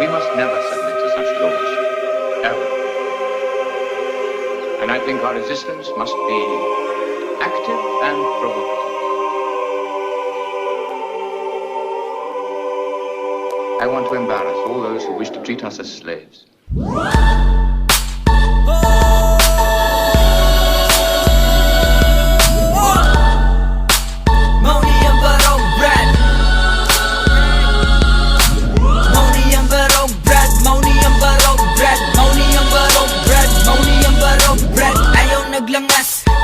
We must never submit to such laws, ever. And I think our resistance must be active and provocative. I want to embarrass all those who wish to treat us as slaves.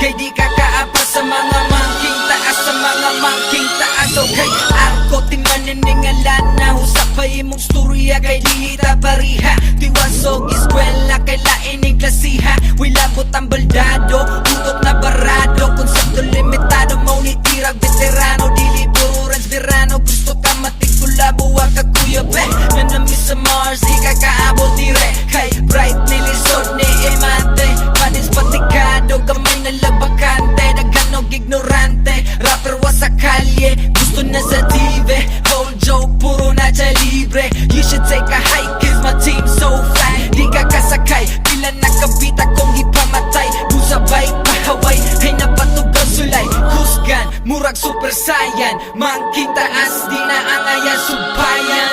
Kay di kakaapas sa mga mangking taas, sa mga mangking taas. Okay, ako ting maniningalan na husap pa imong storya kay dihita pariha. Tiwasog eskwela kay laining klasiha. Wilabot ang baldado, utok na barado. Konsepto limitado, maunitirag veterano. Dili puro verano, gusto ka matikula buwa ka kuya be. Nanami sa Mars, di kakaabot dire. Kay bright nilisod ni Emante, panis patikado, gamay na labakante, naghanog ignorante. Rapper was sa kalye, gusto na sa TV. Whole joke, puro na dya libre. You should take a hike, cause my team so fly. Di ka kasakay, pila nakabita kong ipamatay. Busabay, pahaway, ay napatugaw sulay. Kusgan, murag super saiyan. Mangking taas, di na angayan, subayan.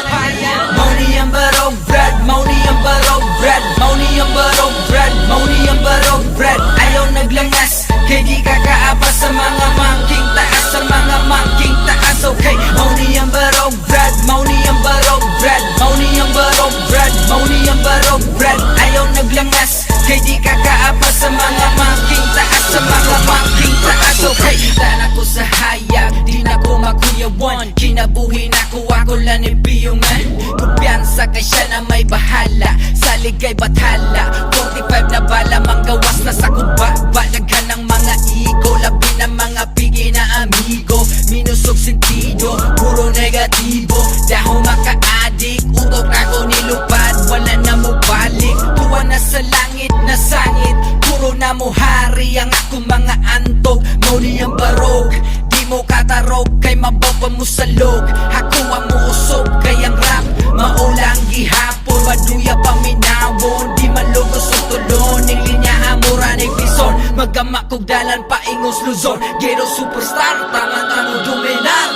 Mauni ang barong brad, mauni ang barong brad, mauni ang barong brad, mauni ang barong brad. Ayaw naglangas, kay di kakaapas sa mga mangking taas, sa mga mangking taas. Okay, mauni ang barong brad, mauni ang barong brad, mauni ang barong brad, mauni ang barong brad. Ayaw naglangas, kay di kakaapas sa mga mangking taas, sa mga mangking taas. Okay, tala ko sa hayag, di na ko makuyawan. Kinabuhi na ko, ako lang ibiyungan. Kumpiyansa kay siya na may bahala, salig kay bathala. 45 na bala, manggawas na sa kubaba. Daghan ng mga ego, labi na mga pigi na amigo. Minusog sentido, puro negatibo. Daho maka-adik, utok na ko nilupad. Wala na mo balik, tuwa na sa langit na sangit. Puro na mo hari ang ako mga antog. Mauni ang barog, di mo katarog, kay mababa mo sa log. Ako ang mo usog, kay ang rap maulang gihapon. Maduya paminawon, di malugos ang tulon. Ning linya amura ni bison, magama kog dalan pa ingos Luzon. Ghetto superstar, tama-tamo dominar.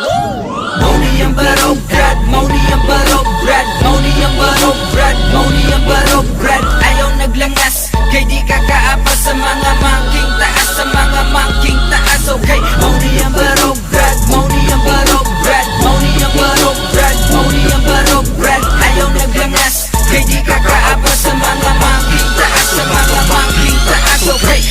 Mauni ang barog brad, mauni ang barog brad, mauni ang barog brad, mauni ang barog brad. Ayaw naglangas, kay di kakaapas sa mga mangking taas, sa mga mangking taas. Okay, mauni ang barog brad, mauni ang barog brad, mauni ang barog brad, mauni ang barog brad. Ayaw naglangas, kay di kakaapas sa mga mangking taas, sa mga mangking taas. Okay.